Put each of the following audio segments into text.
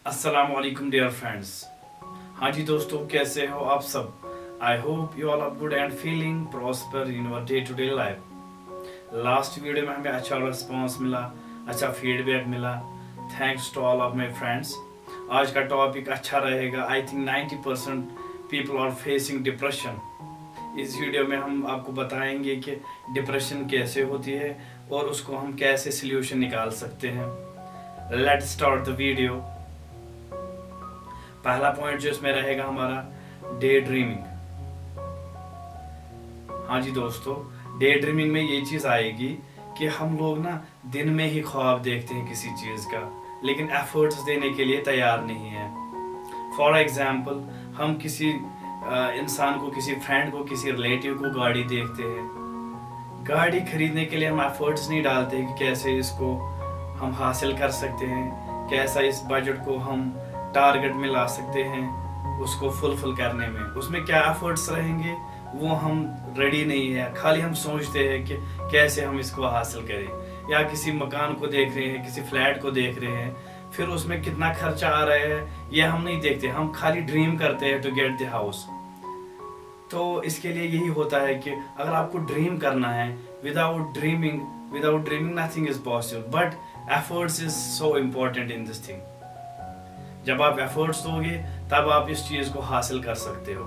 अस्सलामुअलैकुम dear friends. हाँ जी दोस्तों, कैसे हो आप सब। I hope you all are good and feeling prosper in your day to day life. Last video में हमें अच्छा रिस्पॉन्स मिला, अच्छा फीडबैक मिला। Thanks to all of my friends. आज का टॉपिक अच्छा रहेगा। I think 90% people are facing depression. इस वीडियो में हम आपको बताएंगे कि डिप्रेशन कैसे होती है और उसको हम कैसे सल्यूशन निकाल सकते हैं। Let's start the video. पहला पॉइंट जो इसमें रहेगा हमारा डे ड्रीमिंग। हाँ जी दोस्तों, डे ड्रीमिंग में ये चीज़ आएगी कि हम लोग ना दिन में ही ख्वाब देखते हैं किसी चीज़ का, लेकिन एफर्ट्स देने के लिए तैयार नहीं है। फॉर एग्जाम्पल, हम किसी इंसान को, किसी फ्रेंड को, किसी रिलेटिव को गाड़ी देखते हैं। गाड़ी खरीदने के लिए हम एफर्ट्स नहीं डालते कि कैसे इसको हम हासिल कर सकते हैं, कैसा इस बजट को हम टारगेट में ला सकते हैं उसको फुलफिल करने में। उसमें क्या एफर्ट्स रहेंगे वो हम रेडी नहीं है। खाली हम सोचते हैं कि कैसे हम इसको हासिल करें, या किसी मकान को देख रहे हैं, किसी फ्लैट को देख रहे हैं, फिर उसमें कितना खर्चा आ रहा है ये हम नहीं देखते। हम खाली ड्रीम करते हैं टू गेट द हाउस। तो इसके लिए यही होता है कि अगर आपको ड्रीम करना है, without dreaming nothing is possible, but efforts is so important in this thing. जब आप एफर्ट्स दोगे तब आप इस चीज़ को हासिल कर सकते हो।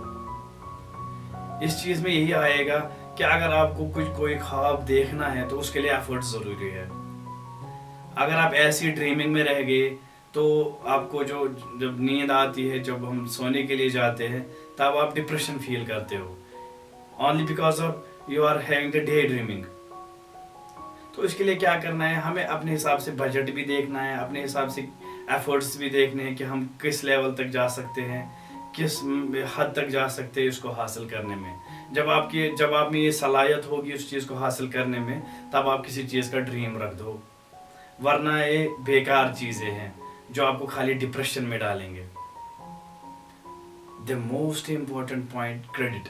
इस चीज़ में यही आएगा कि अगर आपको कोई ख्वाब देखना है तो उसके लिए एफर्ट्स ज़रूरी है। अगर आप ऐसी ड्रीमिंग में रह गए तो आपको जब नींद आती है, जब हम सोने के लिए जाते हैं, तब आप डिप्रेशन फील करते हो, only because of you are having the daydreaming. तो इसके लिए क्या करना है, हमें अपने हिसाब से बजट भी देखना है, अपने हिसाब से एफर्ट्स भी देखने हैं कि हम किस लेवल तक जा सकते हैं, किस हद तक जा सकते हैं इसको हासिल करने में। जब आप में ये सलाहियत होगी उस चीज़ को हासिल करने में, तब आप किसी चीज़ का ड्रीम रख दो, वरना ये बेकार चीज़ें हैं जो आपको खाली डिप्रेशन में डालेंगे। The most important point, credit.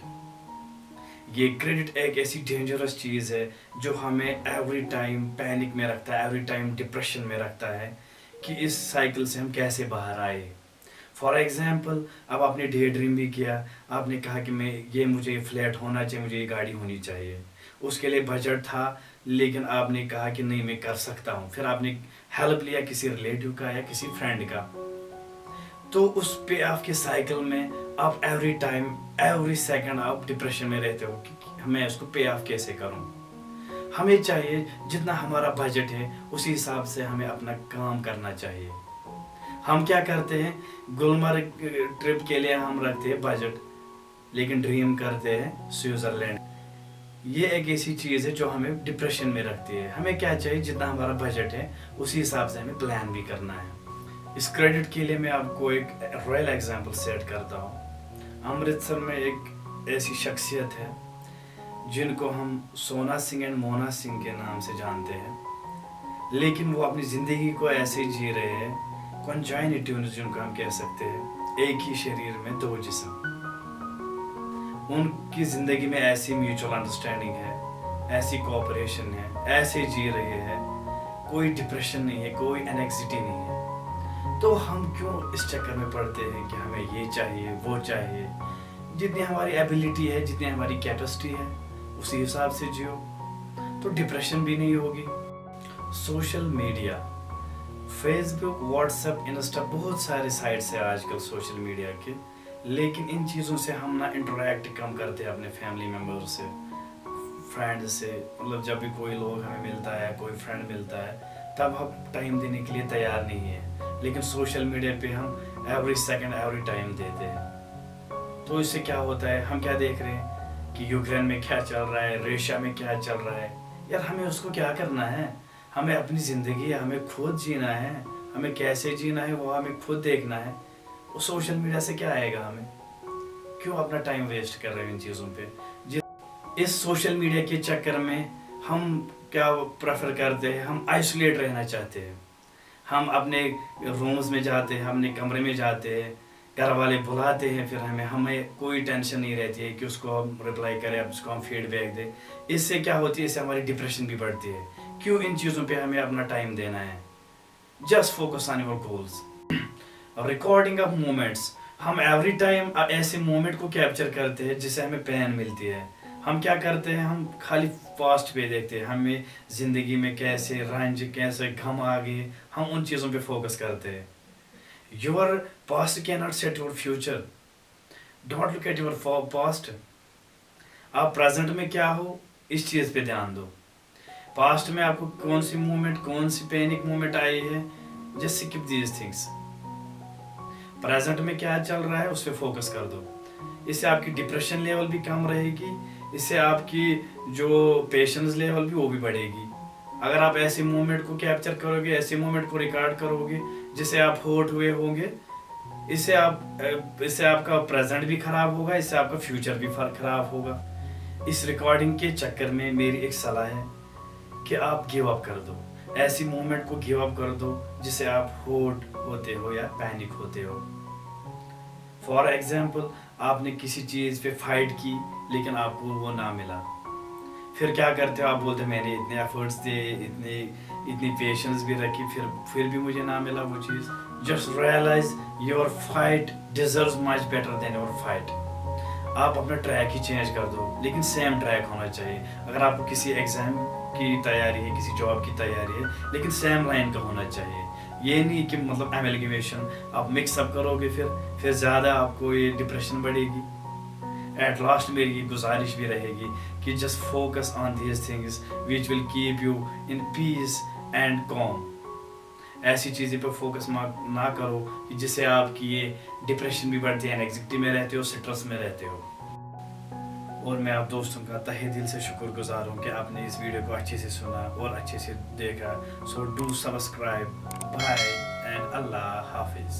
ये क्रेडिट एक ऐसी डेंजरस चीज़ है जो हमें एवरी टाइम पैनिक में रखता है, एवरी टाइम डिप्रेशन में रखता है कि इस साइकिल से हम कैसे बाहर आए। फॉर एग्जाम्पल, अब आपने डे ड्रीम भी किया, आपने कहा कि मुझे ये फ्लैट होना चाहिए, मुझे ये गाड़ी होनी चाहिए। उसके लिए बजट था, लेकिन आपने कहा कि नहीं मैं कर सकता हूँ। फिर आपने हेल्प लिया किसी रिलेटिव का या किसी फ्रेंड का। तो उस पे आपके साइकिल में आप एवरी टाइम, एवरी सेकंड आप डिप्रेशन में रहते हो कि मैं उसको पे ऑफ कैसे करूं। हमें चाहिए जितना हमारा बजट है उसी हिसाब से हमें अपना काम करना चाहिए। हम क्या करते हैं, गुलमर्ग ट्रिप के लिए हम रखते हैं बजट, लेकिन ड्रीम करते हैं स्विट्जरलैंड। ये एक ऐसी चीज़ है जो हमें डिप्रेशन में रखती है। हमें क्या चाहिए, जितना हमारा बजट है उसी हिसाब से हमें प्लान भी करना है। इस क्रेडिट के लिए मैं आपको एक रॉयल एग्जांपल सेट करता हूँ। अमृतसर में एक ऐसी शख्सियत है जिनको हम सोना सिंह एंड मोना सिंह के नाम से जानते हैं, लेकिन वो अपनी ज़िंदगी को ऐसे जी रहे हैं, कॉन्जॉइनिटी ट्यून्स जिनको हम कह सकते हैं, एक ही शरीर में दो जिस्म। उनकी ज़िंदगी में ऐसी म्यूचुअल अंडरस्टैंडिंग है, ऐसी कोऑपरेशन है, ऐसे जी रहे हैं, कोई डिप्रेशन नहीं है, कोई एनेक्सिटी नहीं है। तो हम क्यों इस चक्कर में पड़ते हैं कि हमें ये चाहिए वो चाहिए। जितनी हमारी एबिलिटी है, जितनी हमारी कैपेसिटी है, उसी हिसाब से जियो, तो डिप्रेशन भी नहीं होगी। Social media, Facebook, WhatsApp, Insta, बहुत सारे साइट्स है आजकल सोशल मीडिया के, लेकिन इन चीज़ों से हम ना इंटरेक्ट कम करते हैं अपने फैमिली मेम्बर से, फ्रेंड से। मतलब जब भी कोई लोग हमें मिलता है, कोई फ्रेंड मिलता है, तब हम टाइम देने के लिए तैयार नहीं है, लेकिन सोशल मीडिया पे हम एवरी सेकंड, एवरी टाइम देते हैं। तो इससे क्या होता है, हम क्या देख रहे हैं कि यूक्रेन में क्या चल रहा है, रशिया में क्या चल रहा है। यार हमें उसको क्या करना है, हमें अपनी ज़िंदगी हमें खुद जीना है, हमें कैसे जीना है वो हमें खुद देखना है। वो सोशल मीडिया से क्या आएगा, हमें क्यों अपना टाइम वेस्ट कर रहे हैं इन चीज़ों पे। इस सोशल मीडिया के चक्कर में हम क्या प्रेफर करते हैं, हम आइसोलेट रहना चाहते हैं। हम अपने रूम्स में जाते हैं, अपने कमरे में जाते हैं, घर वाले बुलाते हैं, फिर हमें कोई टेंशन नहीं रहती है कि उसको हम रिप्लाई करें, उसको हम फीडबैक दें। इससे क्या होती है, इससे हमारी डिप्रेशन भी बढ़ती है। क्यों इन चीज़ों पे हमें अपना टाइम देना है। Just focus on your goals. Recording of moments, हम एवरी टाइम ऐसे मोमेंट को कैप्चर करते हैं जिससे हमें पेन मिलती है। हम क्या करते हैं, हम खाली पास्ट पे देखते हैं, हमें ज़िंदगी में कैसे रंज कैसे गम आ गए, हम उन चीज़ों पे फोकस करते हैं। Your past can not set your future, don't look at your past. आप प्रेजेंट में क्या हो इस चीज़ पे ध्यान दो। पास्ट में आपको कौन सी मूवमेंट, कौन सी पैनिक मूवमेंट आई है, just skip these things. Present में क्या चल रहा है उस पर फोकस कर दो। इससे आपकी डिप्रेशन लेवल भी कम रहेगी, इससे आपकी जो पेशेंस लेवल भी वो भी बढ़ेगी। अगर आप ऐसे मूवमेंट को कैप्चर करोगे, ऐसे मूवमेंट को रिकॉर्ड करोगे जिससे आप हर्ट हुए होंगे, इससे आपका प्रेजेंट भी खराब होगा, इससे आपका फ्यूचर भी खराब होगा। इस रिकॉर्डिंग के चक्कर में मेरी एक सलाह है कि आप गिव अप कर दो, ऐसी मूवमेंट को गिव अप कर दो जिससे आप हर्ट होते हो या पैनिक होते हो। फॉर एग्जाम्पल, आपने किसी चीज़ पे फाइट की लेकिन आपको वो ना मिला, फिर क्या करते हो, आप बोलते हो मैंने इतने एफर्ट्स दिए, इतनी पेशेंस भी रखी, फिर भी मुझे ना मिला वो चीज़। Just realise your fight deserves much better than your fight. आप अपना ट्रैक ही चेंज कर दो, लेकिन सेम ट्रैक होना चाहिए। अगर आपको किसी एग्ज़ाम की तैयारी है, किसी जॉब की तैयारी है, लेकिन सेम लाइन का होना चाहिए। ये नहीं कि मतलब एमलगमेशन आप मिक्स अप करोगे, फिर ज़्यादा आपको ये डिप्रेशन बढ़ेगी। एट लास्ट मेरी ये गुजारिश भी रहेगी कि just focus on these things which will keep you in peace and com. ऐसी चीज़ें पर फोकस ना करो कि जिससे आपकी ये डिप्रेशन भी बढ़ती है, एंग्जाइटी में रहते हो, स्ट्रेस में रहते हो। और मैं आप दोस्तों का तहे दिल से शुक्रगुजार हूँ कि आपने इस वीडियो को अच्छे से सुना और अच्छे से देखा। So do subscribe. Bye and अल्लाह हाफिज़।